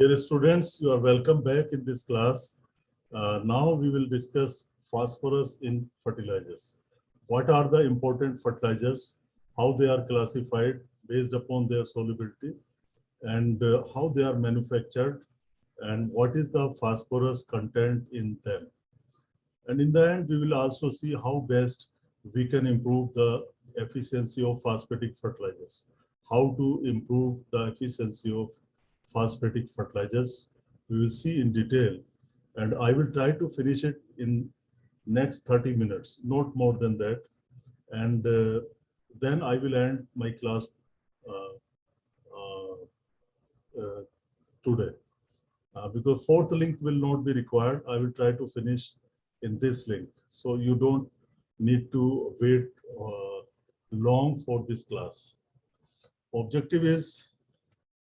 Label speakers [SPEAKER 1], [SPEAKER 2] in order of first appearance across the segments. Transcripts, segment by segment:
[SPEAKER 1] Dear students, you are welcome back in this class. Now we will discuss phosphorus in fertilizers. What are the important fertilizers, how they are classified based upon their solubility, and how they are manufactured, and what is the phosphorus content in them. And in the end, we will also see how best we can improve the efficiency of phosphatic fertilizers, how to improve the efficiency of phosphatic fertilizers. We will see in detail, and I will try to finish it in next 30 minutes, not more than that. And then I will end my class uh, uh, uh, today. Because fourth link will not be required. I will try to finish in this link. So you don't need to wait long for this class. Objective is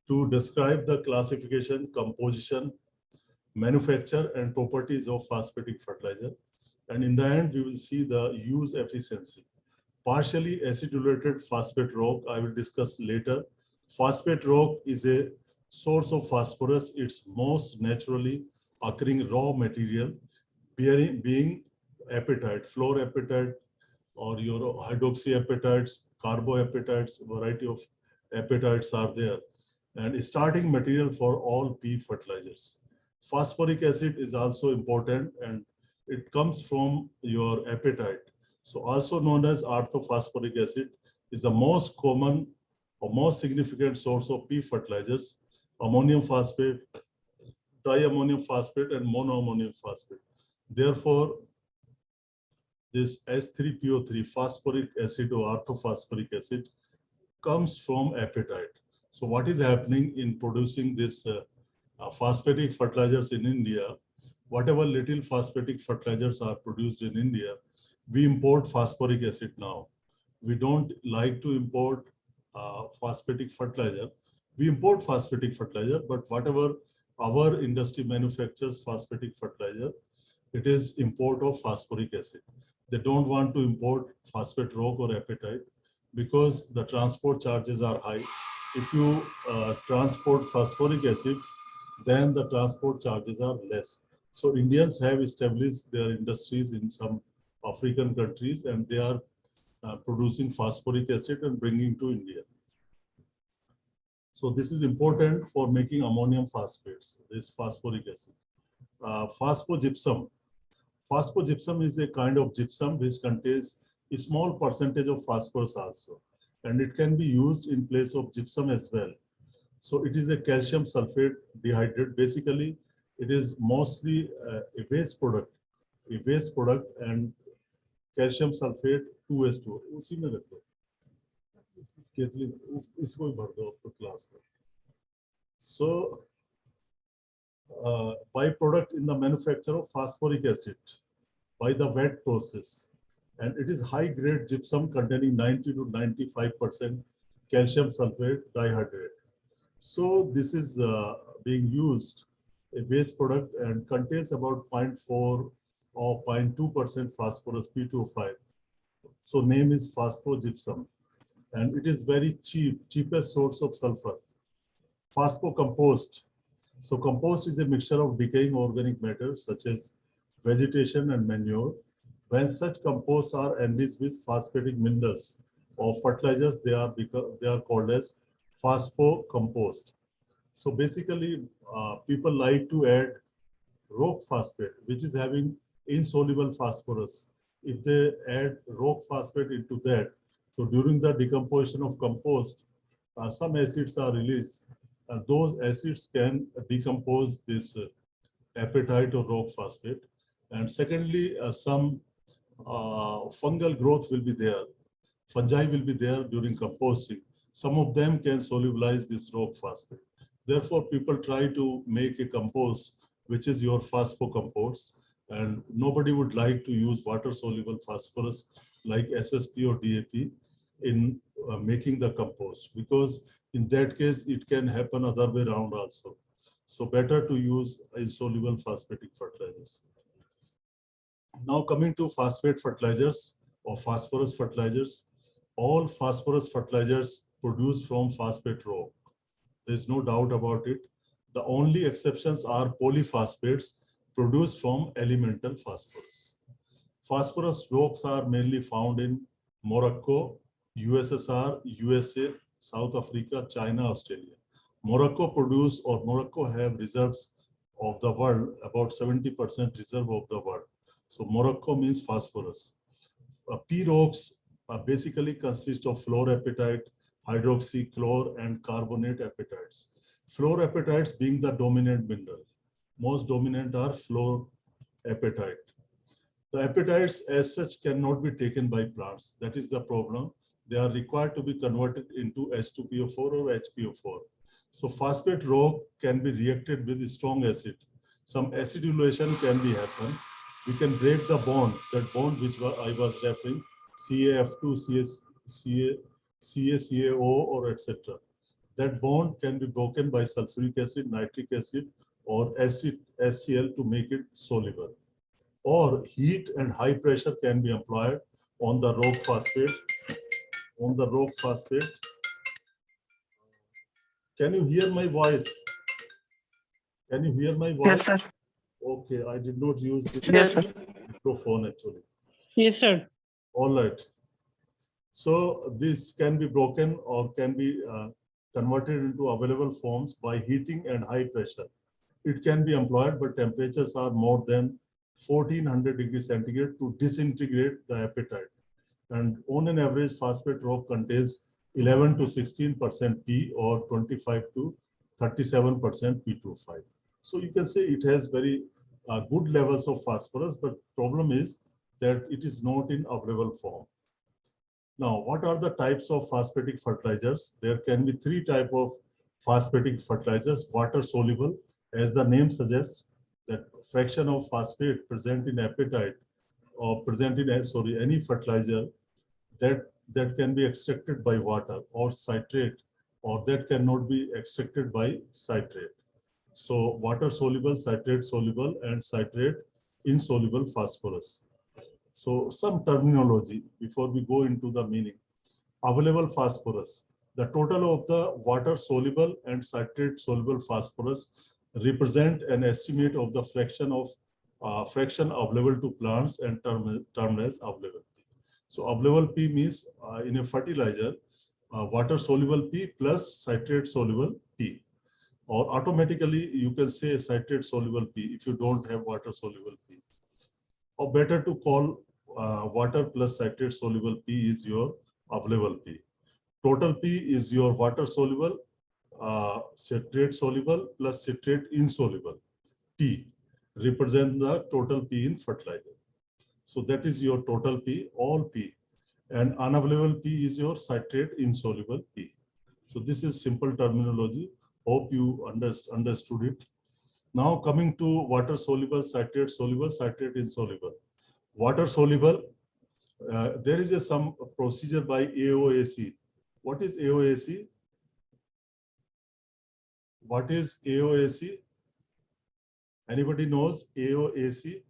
[SPEAKER 1] to describe the classification, composition, manufacture, and properties of phosphatic fertilizer. And in the end, we will see the use efficiency. Partially acidulated phosphate rock, I will discuss later. Phosphate rock is a source of phosphorus. It's most naturally occurring raw material, being apatite, fluorapatite, or your hydroxyapatites, carboapatites, variety of apatites are there. And starting material for all P fertilizers. Phosphoric acid is also important, and it comes from your apatite. So also known as orthophosphoric acid is the most common or most significant source of P fertilizers, ammonium phosphate, diammonium phosphate, and monoammonium phosphate. Therefore, this S3PO3 phosphoric acid or orthophosphoric acid comes from apatite. So what is happening in producing this phosphatic fertilizers in India? Whatever little phosphatic fertilizers are produced in India, we import phosphoric acid now. We don't like to import phosphatic fertilizer. We import phosphatic fertilizer, but whatever our industry manufactures phosphatic fertilizer, it is import of phosphoric acid. They don't want to import phosphate rock or apatite because the transport charges are high. If you transport phosphoric acid, then the transport charges are less. So Indians have established their industries in some African countries, and they are producing phosphoric acid and bringing to India. So this is important for making ammonium phosphates, this phosphoric acid. Phosphogypsum. Phosphogypsum is a kind of gypsum which contains a small percentage of phosphorus also, and it can be used in place of gypsum as well. So it is a calcium sulfate dehydrate. Basically, it is mostly a waste product, and calcium sulfate 2s2. उसी में रख दो, इसको ही भर दो अब तो class में. So byproduct in the manufacture of phosphoric acid by the wet process, and it is high grade gypsum containing 90 to 95% calcium sulfate dihydrate. So this is being used a waste product and contains about 0.4 or 0.2% phosphorus P2O5. So name is phosphogypsum, and it is very cheapest source of sulfur. Phospho-compost. So compost is a mixture of decaying organic matter such as vegetation and manure. When such composts are enriched with phosphatic minerals or fertilizers, they are called as phospho-compost. So basically, people like to add rock phosphate, which is having insoluble phosphorus. If they add rock phosphate into that, so during the decomposition of compost, some acids are released. Those acids can decompose this apatite or rock phosphate. And secondly, some fungal growth will be there. Fungi will be there during composting. Some of them can solubilize this rock phosphate. Therefore, people try to make a compost which is your phospho-compost, and nobody would like to use water-soluble phosphorus like SSP or DAP in making the compost, because in that case, it can happen other way around also. So better to use insoluble phosphatic fertilizers. Now coming to phosphate fertilizers or phosphorus fertilizers, all phosphorus fertilizers produced from phosphate rock. There's no doubt about it. The only exceptions are polyphosphates produced from elemental phosphorus. Phosphorus rocks are mainly found in Morocco, USSR, USA, South Africa, China, Australia. Morocco have reserves of the world, about 70% reserve of the world. So Morocco means phosphorus. P rocks basically consist of fluorapatite, hydroxy, chlor, and carbonate apatites. Fluorapatites being the dominant mineral. Most dominant are fluorapatite. The apatites as such cannot be taken by plants. That is the problem. They are required to be converted into H2PO4 or HPO4. So phosphate rock can be reacted with strong acid. Some acidulation can be happen. We can break the bond, that bond which I was referring, CaF2, CaCO, or etc. That bond can be broken by sulfuric acid, nitric acid, or acid HCl to make it soluble. Or heat and high pressure can be applied on the rock phosphate. Can you hear my voice? Can you hear my voice?
[SPEAKER 2] Yes, sir.
[SPEAKER 1] Okay, I did not use the
[SPEAKER 2] Yes, sir.
[SPEAKER 1] microphone actually.
[SPEAKER 2] Yes, sir.
[SPEAKER 1] All right. So this can be broken or can be converted into available forms by heating and high pressure. It can be employed, but temperatures are more than 1400 degrees centigrade to disintegrate the apatite. And on an average, phosphate rock contains 11 to 16% P or 25 to 37% P25. So you can say it has very good levels of phosphorus, but problem is that it is not in available form. Now, what are the types of phosphatic fertilizers? There can be three types of phosphatic fertilizers: water soluble, as the name suggests, that fraction of phosphate present in apatite or present in any fertilizer that can be extracted by water, or citrate, or that cannot be extracted by citrate. So water soluble, citrate soluble, and citrate insoluble phosphorus. So some terminology before we go into the meaning. Available phosphorus. The total of the water soluble and citrate soluble phosphorus represent an estimate of the fraction available to plants and termed as available P. So available P means in a fertilizer, water soluble P plus citrate soluble P. Or automatically you can say citrate soluble P if you don't have water soluble P. Or better to call water plus citrate soluble P is your available P. Total P is your water soluble, citrate soluble plus citrate insoluble. P represent the total P in fertilizer. So that is your total P, all P. And unavailable P is your citrate insoluble P. So this is simple terminology. Hope you understood it. Now coming to water soluble, citrate insoluble. Water soluble, there is some procedure by AOAC. What is AOAC? What is AOAC? Anybody knows AOAC?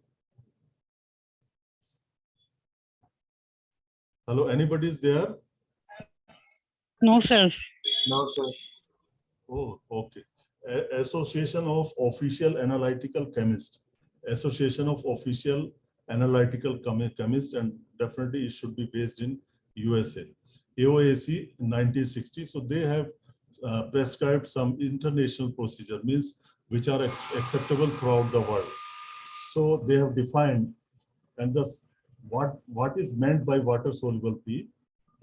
[SPEAKER 1] Hello, anybody is there?
[SPEAKER 2] No, sir.
[SPEAKER 3] No, sir.
[SPEAKER 1] Oh, okay. Association of Official Analytical Chemists. Association of Official Analytical Chemists, and definitely it should be based in USA. AOAC 1960. So they have prescribed some international procedure, means which are acceptable throughout the world. So they have defined, and thus what is meant by water soluble P?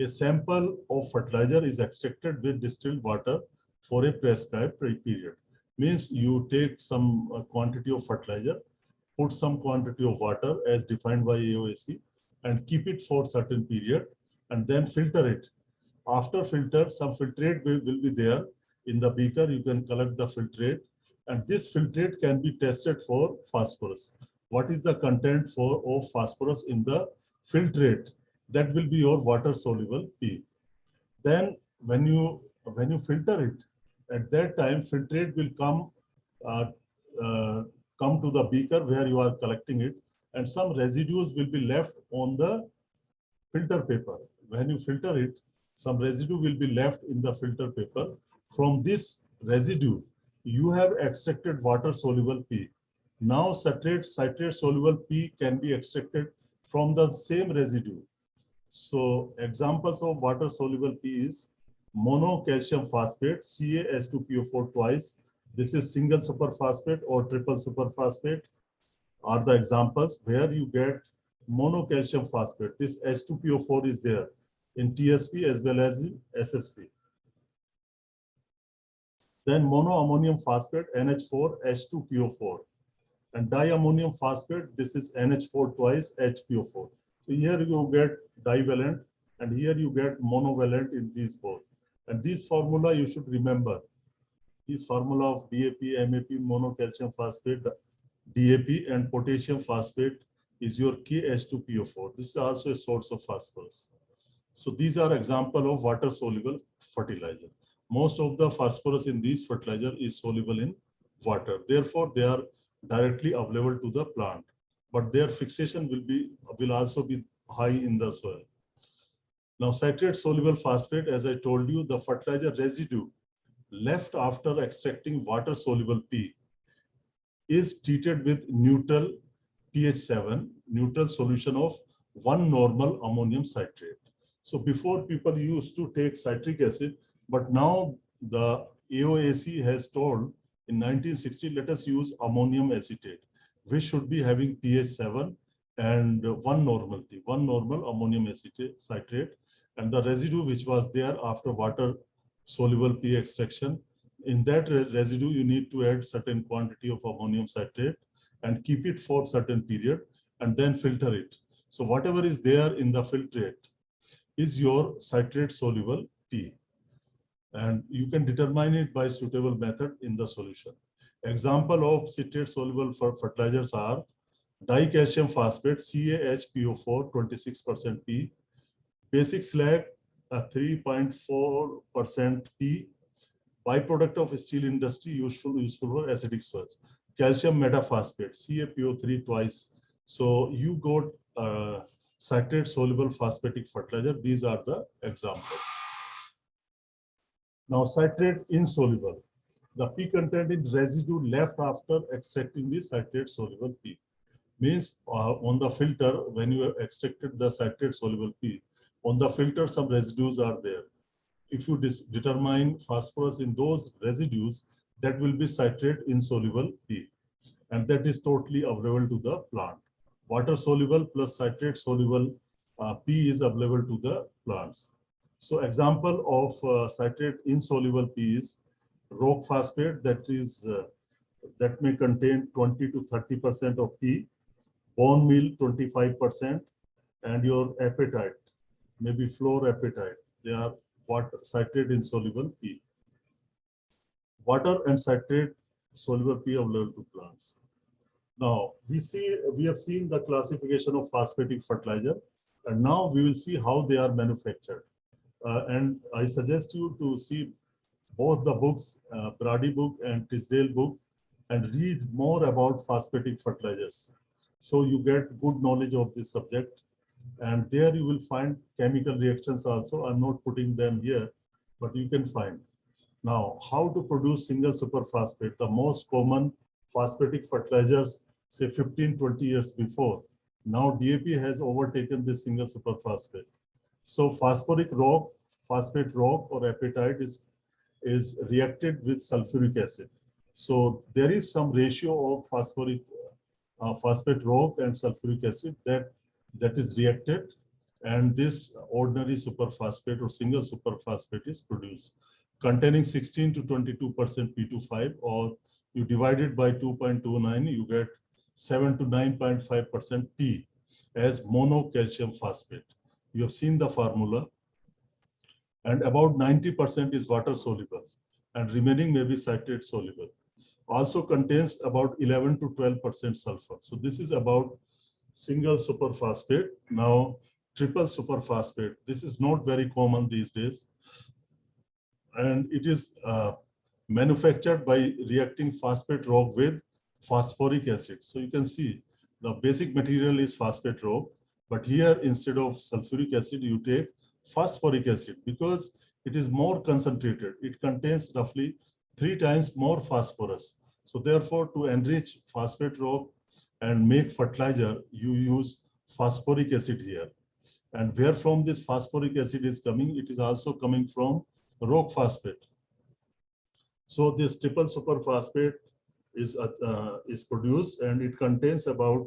[SPEAKER 1] A sample of fertilizer is extracted with distilled water for a prescribed period. Means you take some quantity of fertilizer, put some quantity of water as defined by AOAC, and keep it for certain period, and then filter it. After filter, some filtrate will be there in the beaker. You can collect the filtrate, and this filtrate can be tested for phosphorus. What is the content of phosphorus in the filtrate? That will be your water soluble P. Then when you filter it, at that time filtrate will come to the beaker where you are collecting it, and some residues will be left on the filter paper. When you filter it, some residue will be left in the filter paper. From this residue, You have extracted water soluble P. Now citrate soluble P can be extracted from the same residue. So examples of water soluble P is monocalcium phosphate, CaH2PO4 twice. This is single superphosphate or triple superphosphate are the examples where you get monocalcium phosphate. This H2PO4 is there in TSP as well as in SSP. Then monoammonium phosphate, NH4, H2PO4. And diammonium phosphate, this is NH4 twice, HPO4. So here you get divalent and here you get monovalent in these both. And this formula you should remember. This formula of DAP, MAP, monocalcium phosphate, DAP and potassium phosphate is your KH2PO4. This is also a source of phosphorus. So these are example of water soluble fertilizer. Most of the phosphorus in these fertilizer is soluble in water. Therefore, they are directly available to the plant, but their fixation will also be high in the soil. Now, citrate soluble phosphate, as I told you, the fertilizer residue left after extracting water soluble P is treated with neutral pH 7, neutral solution of 1 normal ammonium citrate. So before people used to take citric acid, but now the AOAC has told in 1960, let us use ammonium acetate, which should be having pH 7 and 1 normal ammonium acetate citrate, and the residue which was there after water soluble P extraction. In that residue, you need to add certain quantity of ammonium citrate and keep it for certain period and then filter it. So whatever is there in the filtrate is your citrate soluble P. And you can determine it by suitable method in the solution. Example of citrate soluble fertilizers are dicalcium phosphate, CaHPO4, 26% P, basic slag, 3.4% P, byproduct of steel industry, useful for acidic soils. Calcium metaphosphate, CaPO3 twice. So you got citrate soluble phosphatic fertilizer. These are the examples. Now citrate insoluble. The P content in residue left after extracting the citrate soluble P. Means on the filter, when you have extracted the citrate soluble P, on the filter some residues are there. If you determine phosphorus in those residues, that will be citrate insoluble P. And that is totally available to the plant. Water soluble plus citrate soluble P is available to the plants. So example of citrate insoluble P is rock phosphate, that may contain 20 to 30% of P, bone meal 25%, and your apatite, maybe fluorapatite. They are citrate insoluble P. Water and citrate soluble P available to plants. Now we have seen the classification of phosphatic fertilizer, and now we will see how they are manufactured. And I suggest you to see both the books, Brady book and Tisdale book, and read more about phosphatic fertilizers. So you get good knowledge of this subject. And there you will find chemical reactions also. I'm not putting them here, but you can find. Now, how to produce single superphosphate? The most common phosphatic fertilizers, say 15-20 years before. Now DAP has overtaken this single superphosphate. So phosphoric rock, phosphate rock or apatite is reacted with sulfuric acid. So there is some ratio of phosphate rock and sulfuric acid that is reacted, and this ordinary superphosphate or single superphosphate is produced, containing 16 to 22% P25, or you divide it by 2.29, you get 7 to 9.5% P as monocalcium phosphate. You have seen the formula, and about 90% is water soluble, and remaining may be citrate soluble. Also contains about 11 to 12% sulfur. So this is about single superphosphate. Now, triple superphosphate. This is not very common these days. And it is manufactured by reacting phosphate rock with phosphoric acid. So you can see the basic material is phosphate rock, but here instead of sulfuric acid, you take phosphoric acid because it is more concentrated. It contains roughly 3 times more phosphorus. So therefore, to enrich phosphate rock and make fertilizer, you use phosphoric acid here. And where from this phosphoric acid is coming, it is also coming from rock phosphate. So this triple superphosphate is produced, and it contains about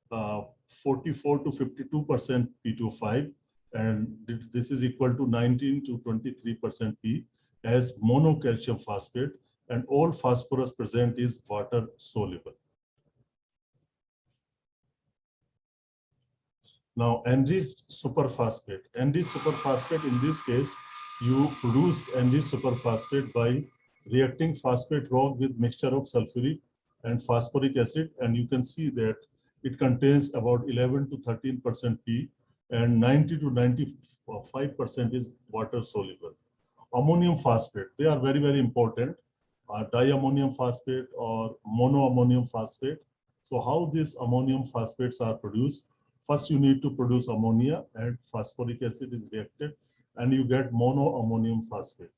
[SPEAKER 1] 44 to 52% P2O5, and this is equal to 19 to 23% P as monocalcium phosphate, and all phosphorus present is water soluble. Now, enriched superphosphate. Enriched superphosphate, in this case, you produce enriched superphosphate by reacting phosphate rock with mixture of sulfuric and phosphoric acid, and you can see that it contains about 11 to 13% P, and 90 to 95% is water soluble. Ammonium phosphate, they are very, very important. Diammonium phosphate or monoammonium phosphate. So how these ammonium phosphates are produced? First, you need to produce ammonia, and phosphoric acid is reacted, and you get monoammonium phosphate,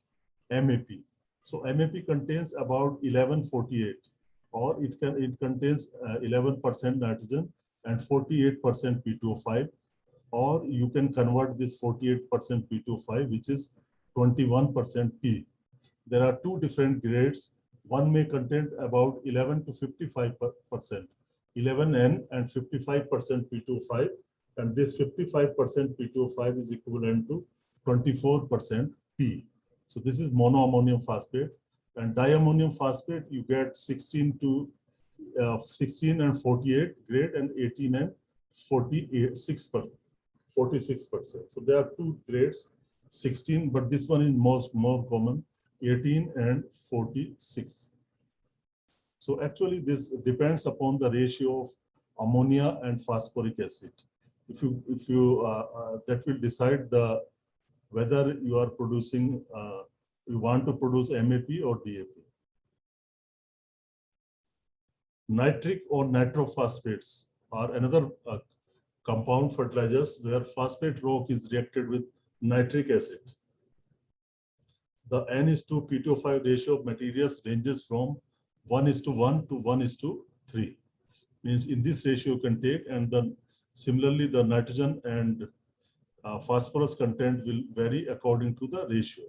[SPEAKER 1] MAP. So MAP contains about 1148, or it contains 11% nitrogen and 48% P2O5, or you can convert this 48% P2O5, which is 21% P. There are two different grades. One may contain about 11 to 55%, 11N and 55% P2O5, and this 55% P2O5 is equivalent to 24% P. So this is monoammonium phosphate, and diammonium phosphate you get 16 and 48 grade, and 18 and 46%. So there are two grades, 16, but this one is more common, 18 and 46. So actually this depends upon the ratio of ammonia and phosphoric acid. That will decide whether you are producing, you want to produce MAP or DAP. Nitric or nitrophosphates are another compound fertilizers where phosphate rock is reacted with nitric acid. The N:2 P2O5 ratio of materials ranges from 1:1 to 1:3. Means in this ratio you can take, and then similarly the nitrogen and phosphorus content will vary according to the ratio.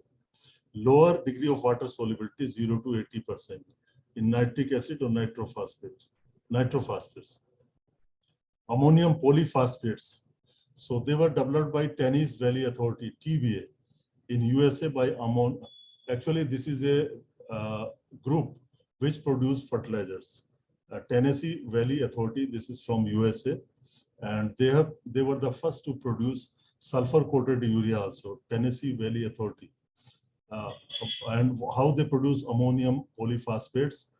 [SPEAKER 1] Lower degree of water solubility 0 to 80% in nitric acid or nitrophosphates. Ammonium polyphosphates. So they were developed by Tennessee Valley Authority, TVA, in USA by Ammon. Actually, this is a group which produce fertilizers. Tennessee Valley Authority, this is from USA, and they were the first to produce sulfur-coated urea also, Tennessee Valley Authority. And how they produce ammonium polyphosphates?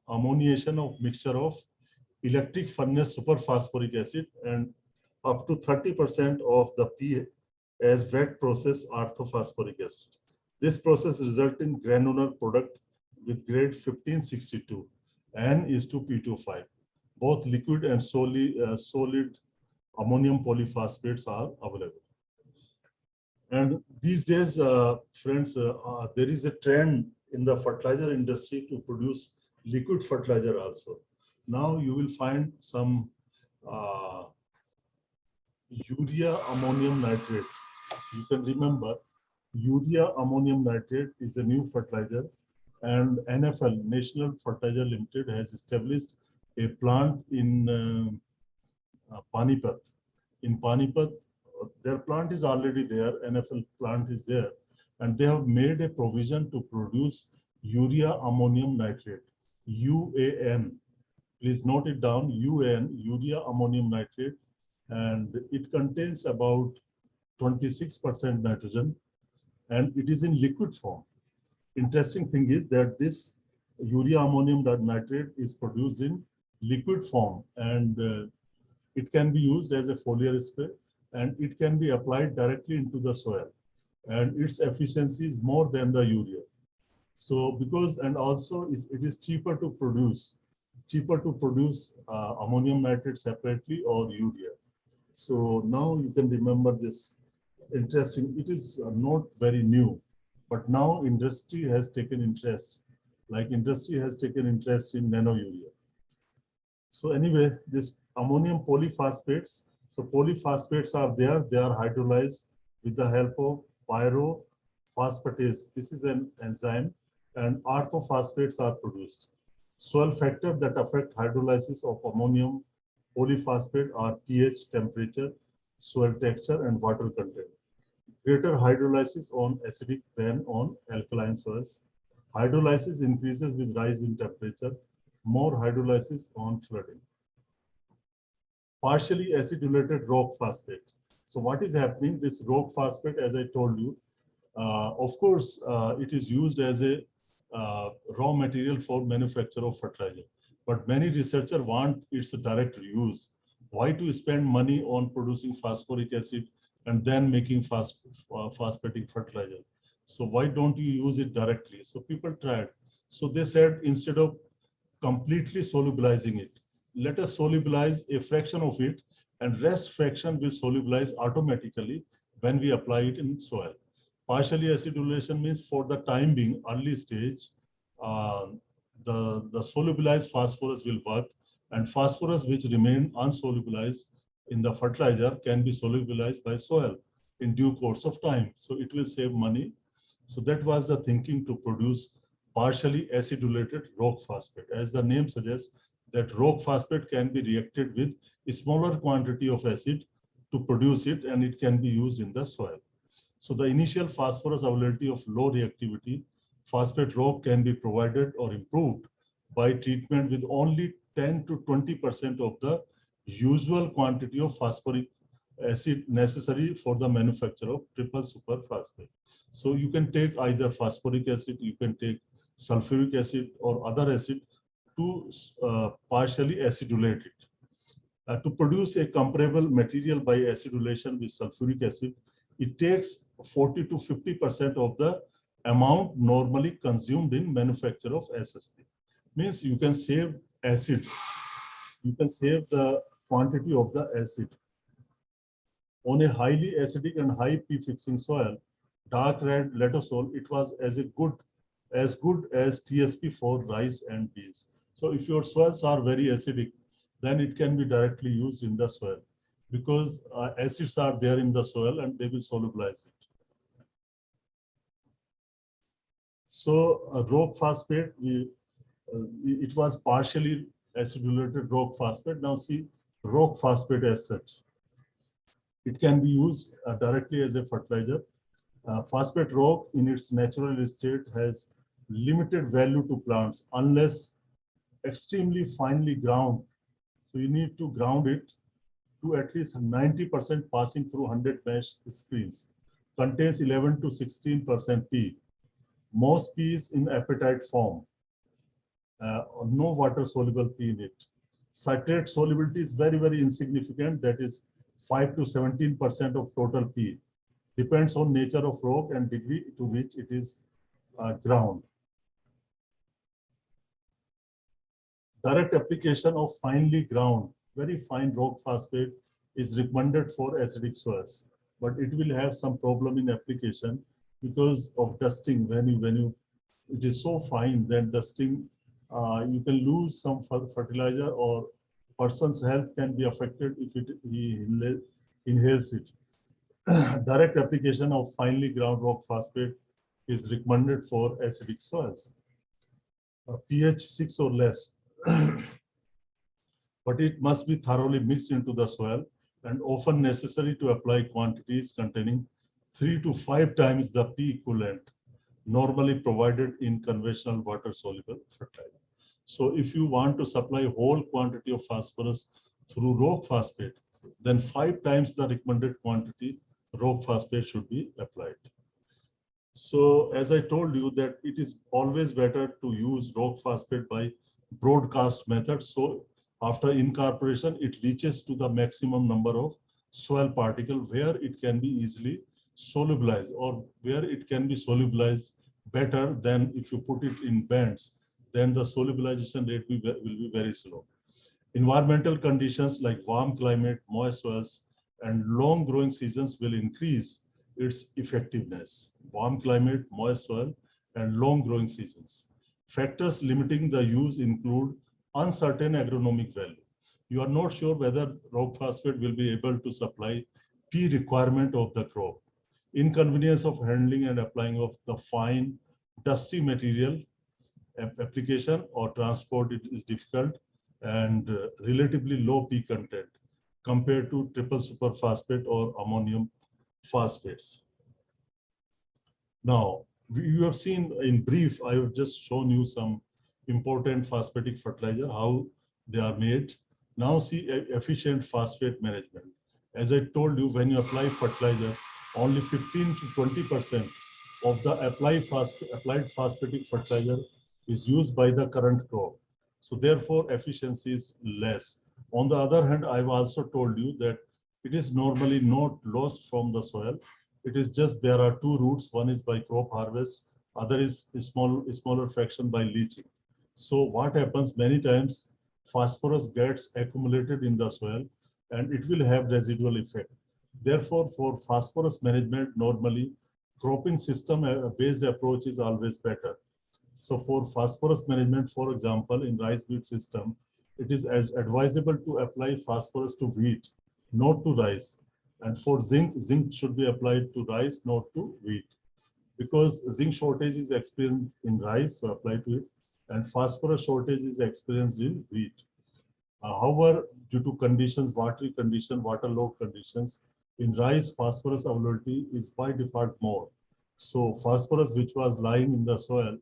[SPEAKER 1] Ammoniation of mixture of electric furnace superphosphoric acid and up to 30% of the P as wet process orthophosphoric acid. This process results in granular product with grade 1562, N:2 P2O5. Both liquid and solid ammonium polyphosphates are available. And these days, friends, there is a trend in the fertilizer industry to produce liquid fertilizer also. Now you will find some urea ammonium nitrate. You can remember urea ammonium nitrate is a new fertilizer, and NFL, National Fertilizer Limited, has established a plant in Panipat. In Panipat, their plant is already there, NFL plant is there, and they have made a provision to produce urea ammonium nitrate, UAN. Please note it down, UAN, urea ammonium nitrate, and it contains about 26% nitrogen, and it is in liquid form. Interesting thing is that this urea ammonium nitrate is produced in liquid form, and it can be used as a foliar spray, and it can be applied directly into the soil, and its efficiency is more than the urea. So because, and also it is cheaper to produce ammonium nitrate separately or urea. So now you can remember this interesting, it is not very new. But now industry has taken interest, like industry has taken interest in nano urea. So anyway, this ammonium polyphosphates, so polyphosphates are there, they are hydrolyzed with the help of pyrophosphatase. This is an enzyme, and orthophosphates are produced. Soil factors that affect hydrolysis of ammonium polyphosphate are pH, temperature, soil texture, and water content. Greater hydrolysis on acidic than on alkaline soils. Hydrolysis increases with rise in temperature, more hydrolysis on flooding. Partially acidulated rock phosphate. So what is happening? This rock phosphate, as I told you, of course, it is used as a raw material for manufacture of fertilizer. But many researchers want its direct use. Why to spend money on producing phosphoric acid and then making phosphatic fertilizer? So why don't you use it directly? So people tried. So they said, instead of completely solubilizing it, let us solubilize a fraction of it, and rest fraction will solubilize automatically when we apply it in soil. Partially acidulation means for the time being, early stage, the solubilized phosphorus will work, and phosphorus which remain unsolubilized in the fertilizer can be solubilized by soil in due course of time. So it will save money. So that was the thinking to produce partially acidulated rock phosphate. As the name suggests, that rock phosphate can be reacted with a smaller quantity of acid to produce it, and it can be used in the soil. So the initial phosphorus availability of low reactivity phosphate rock can be provided or improved by treatment with only 10 to 20% of the usual quantity of phosphoric acid necessary for the manufacture of triple superphosphate. So you can take either phosphoric acid, you can take sulfuric acid or other acid to partially acidulate it. To produce a comparable material by acidulation with sulfuric acid, it takes 40 to 50% of the amount normally consumed in manufacture of SSP. Means you can save acid, you can save the quantity of the acid. On a highly acidic and high P fixing soil, dark red letosol, it was as good as TSP for rice and beans. So if your soils are very acidic, then it can be directly used in the soil, because acids are there in the soil and they will solubilize it. So rock phosphate, it was partially acidulated rock phosphate. Now see rock phosphate as such. It can be used directly as a fertilizer. Phosphate rock in its natural state has limited value to plants unless extremely finely ground. So you need to ground it to at least 90% passing through 100 mesh screens. Contains 11 to 16% P. Most P is in apatite form. No water soluble P in it. Citrate solubility is very, very insignificant. That is 5 to 17% of total P. Depends on nature of rock and degree to which it is ground. Direct application of finely ground, very fine rock phosphate is recommended for acidic soils, but it will have some problem in application because of dusting. When it is so fine, then dusting, you can lose some fertilizer, or person's health can be affected if he inhales it. Direct application of finely ground rock phosphate is recommended for acidic soils. pH 6 or less. But it must be thoroughly mixed into the soil and often necessary to apply quantities containing 3 to 5 times the P equivalent normally provided in conventional water soluble fertilizer. So if you want to supply whole quantity of phosphorus through rock phosphate, then 5 times the recommended quantity rock phosphate should be applied. So as I told you that it is always better to use rock phosphate by broadcast method. So after incorporation, it reaches to the maximum number of soil particles where it can be easily solubilized, or where it can be solubilized better than if you put it in bands, then the solubilization rate will be very slow. Environmental conditions like warm climate, moist soils, and long growing seasons will increase its effectiveness, warm climate, moist soil, and long growing seasons. Factors limiting the use include uncertain agronomic value. You are not sure whether rock phosphate will be able to supply P requirement of the crop. Inconvenience of handling and applying of the fine, dusty material application or transport it is difficult, and relatively low P content compared to triple superphosphate or ammonium phosphates. Now, you have seen in brief, I have just shown you some important phosphatic fertilizer, how they are made. Now see efficient phosphate management. As I told you, when you apply fertilizer, only 15 to 20% of the applied phosphatic fertilizer is used by the current crop. So therefore, efficiency is less. On the other hand, I've also told you that it is normally not lost from the soil. It is just there are two routes. One is by crop harvest, other is smaller fraction by leaching. So what happens many times, phosphorus gets accumulated in the soil and it will have residual effect. Therefore, for phosphorus management, normally cropping system based approach is always better. So for phosphorus management, for example, in rice wheat system, it is as advisable to apply phosphorus to wheat, not to rice. And for zinc, zinc should be applied to rice, not to wheat. Because zinc shortage is experienced in rice, so apply to it, and phosphorus shortage is experienced in wheat. However, due to conditions, watery condition, water low conditions, in rice, phosphorus availability is by default more. So phosphorus which was lying in the soil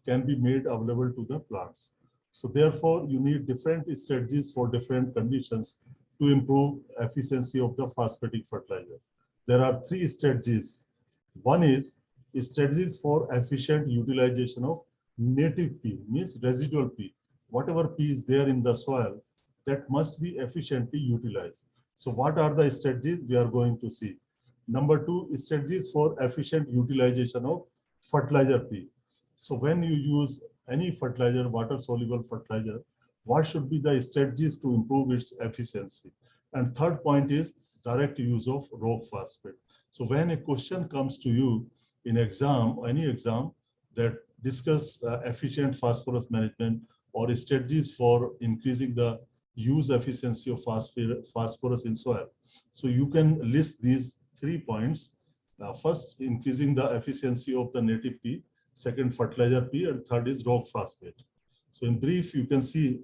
[SPEAKER 1] can be made available to the plants. So therefore, you need different strategies for different conditions to improve efficiency of the phosphatic fertilizer. There are three strategies. One is strategies for efficient utilization of native P, means residual P. Whatever P is there in the soil, that must be efficiently utilized. So what are the strategies we are going to see? Number two, strategies for efficient utilization of fertilizer P. So when you use any fertilizer, water-soluble fertilizer, what should be the strategies to improve its efficiency? And third point is direct use of rock phosphate. So when a question comes to you in exam, any exam, that discuss efficient phosphorus management or strategies for increasing the use efficiency of phosphorus in soil. So you can list these 3 points. First, increasing the efficiency of the native P, second, fertilizer P, and third is rock phosphate. So in brief, you can see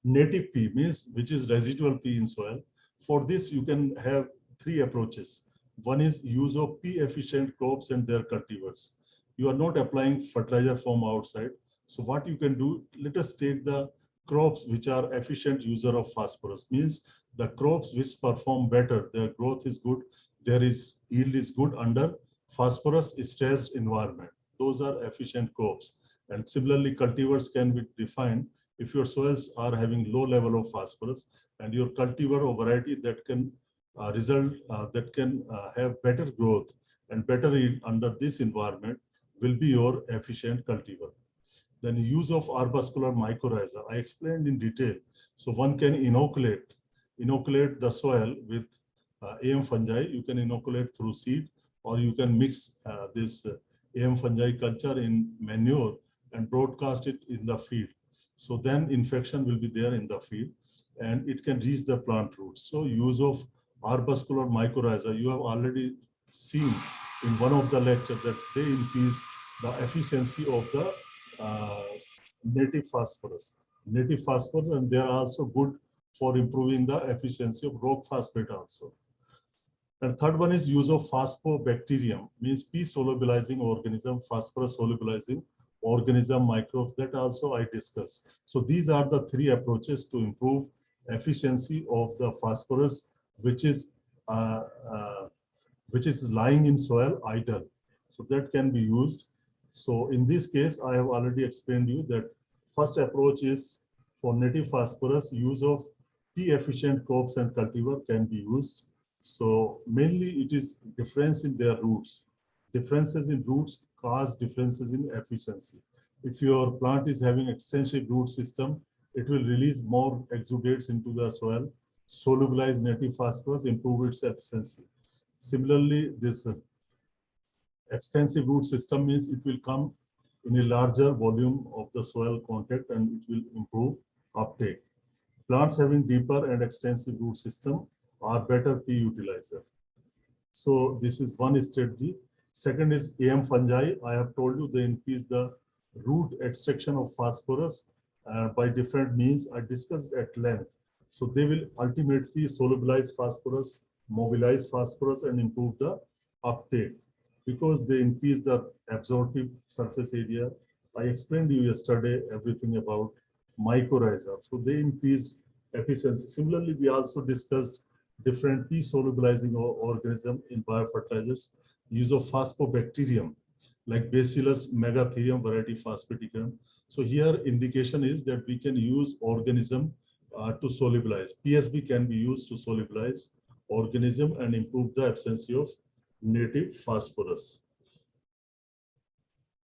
[SPEAKER 1] native P means which is residual P in soil. For this, you can have 3 approaches. One is use of P efficient crops and their cultivars. You are not applying fertilizer from outside. So what you can do, let us take the crops which are efficient user of phosphorus, means the crops which perform better, their growth is good, there is yield is good under phosphorus stressed environment. Those are efficient crops. And similarly, cultivars can be defined if your soils are having low level of phosphorus and your cultivar or variety that can have better growth and better yield under this environment will be your efficient cultivar. Then use of arbuscular mycorrhiza, I explained in detail. So one can inoculate the soil with AM fungi. You can inoculate through seed, or you can mix this AM fungi culture in manure and broadcast it in the field. So then infection will be there in the field and it can reach the plant roots. So use of arbuscular mycorrhiza, you have already seen in one of the lectures that they increase the efficiency of the native phosphorus. And they are also good for improving the efficiency of rock phosphate also. And third one is use of phosphobacterium, means P solubilizing organism, phosphorus solubilizing organism, microbes, that also I discussed. So these are the 3 approaches to improve efficiency of the phosphorus, which is lying in soil idle. So that can be used. So in this case, I have already explained you that first approach is for native phosphorus, use of P efficient crops and cultivar can be used. So mainly it is difference in their roots. Differences in roots cause differences in efficiency. If your plant is having extensive root system, it will release more exudates into the soil, solubilize native phosphorus, improve its efficiency. Similarly, this extensive root system means it will come in a larger volume of the soil contact and it will improve uptake. Plants having deeper and extensive root system are better P utilizer. So this is one strategy. Second is AM fungi. I have told you they increase the root extraction of phosphorus by different means. I discussed at length. So they will ultimately solubilize phosphorus, mobilize phosphorus, and improve the uptake because they increase the absorptive surface area. I explained to you yesterday everything about mycorrhiza. So they increase efficiency. Similarly, we also discussed different P-solubilizing organism in biofertilizers, use of phosphobacterium like Bacillus megatherium variety phosphaticum. So here indication is that we can use organism to solubilize. PSB can be used to solubilize organism and improve the efficiency of native phosphorus.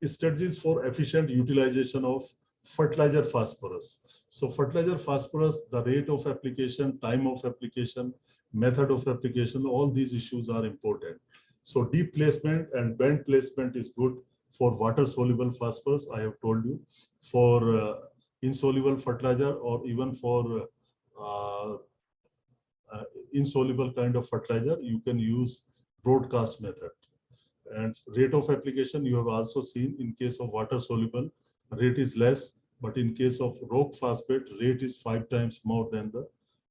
[SPEAKER 1] Strategies for efficient utilization of fertilizer phosphorus. So fertilizer phosphorus, the rate of application, time of application, method of application, all these issues are important. So deep placement and bend placement is good for water-soluble phosphorus, I have told you. For insoluble fertilizer or even for insoluble kind of fertilizer, you can use broadcast method. And rate of application, you have also seen in case of water-soluble, rate is less, but in case of rock phosphate, rate is 5 times more than the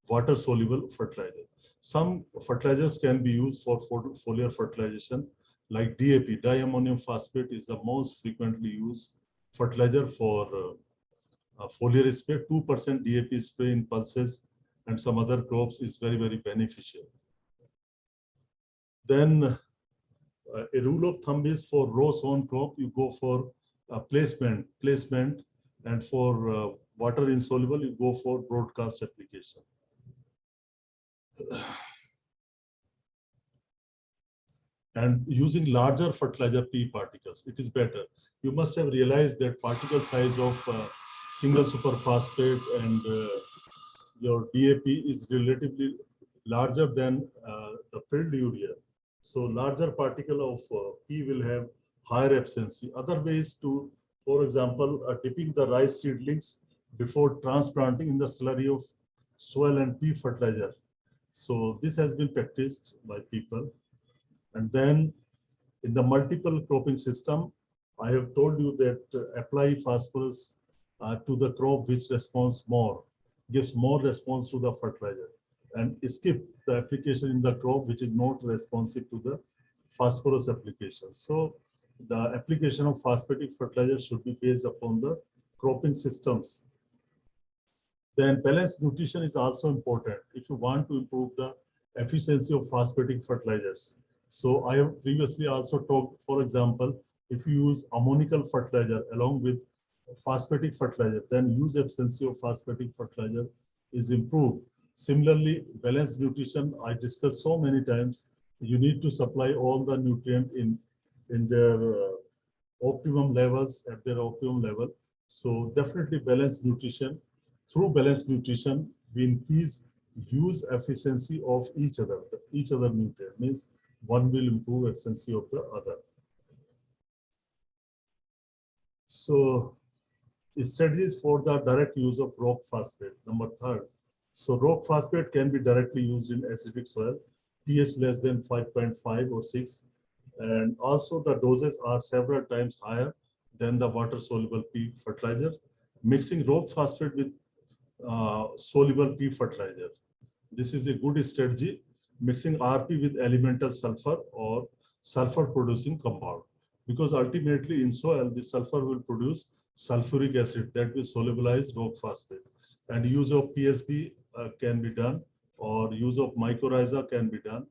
[SPEAKER 1] water-soluble fertilizer. Some fertilizers can be used for foliar fertilization, like DAP, diammonium phosphate is the most frequently used fertilizer for foliar spray. 2% DAP spray in pulses and some other crops is very, very beneficial. Then a rule of thumb is for row sown crop, you go for placement, and for water insoluble, you go for broadcast application. And using larger fertilizer P particles, it is better. You must have realized that particle size of single superphosphate and your DAP is relatively larger than the filled urea. So larger particle of P will have higher efficiency. Other ways to, for example, dipping the rice seedlings before transplanting in the slurry of soil and P fertilizer. So this has been practiced by people. And then in the multiple cropping system, I have told you that apply phosphorus to the crop which responds more, gives more response to the fertilizer, and skip the application in the crop which is not responsive to the phosphorus application. So the application of phosphatic fertilizer should be based upon the cropping systems. Then balanced nutrition is also important if you want to improve the efficiency of phosphatic fertilizers. So I have previously also talked, for example, if you use ammonical fertilizer along with phosphatic fertilizer, then use efficiency of phosphatic fertilizer is improved. Similarly, balanced nutrition, I discussed so many times, you need to supply all the nutrient in their optimum levels, at their optimum level. So definitely balanced nutrition. Through balanced nutrition, we increase use efficiency of each other nutrient, means one will improve efficiency of the other. So strategies for the direct use of rock phosphate, number 3. So rock phosphate can be directly used in acidic soil, pH less than 5.5 or 6. And also the doses are several times higher than the water-soluble P fertilizer. Mixing rock phosphate with soluble P fertilizer. This is a good strategy. Mixing RP with elemental sulfur or sulfur producing compound, because ultimately in soil the sulfur will produce sulfuric acid that will solubilize rock phosphate, and use of PSB can be done, or use of mycorrhiza can be done,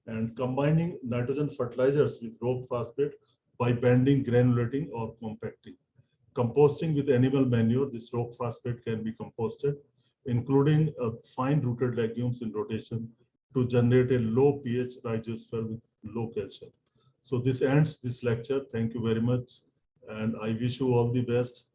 [SPEAKER 1] and combining nitrogen fertilizers with rock phosphate by bending, granulating or compacting. Composting with animal manure, this rock phosphate can be composted, including fine rooted legumes in rotation to generate a low pH rhizosphere with low calcium. So this ends this lecture. Thank you very much. And I wish you all the best.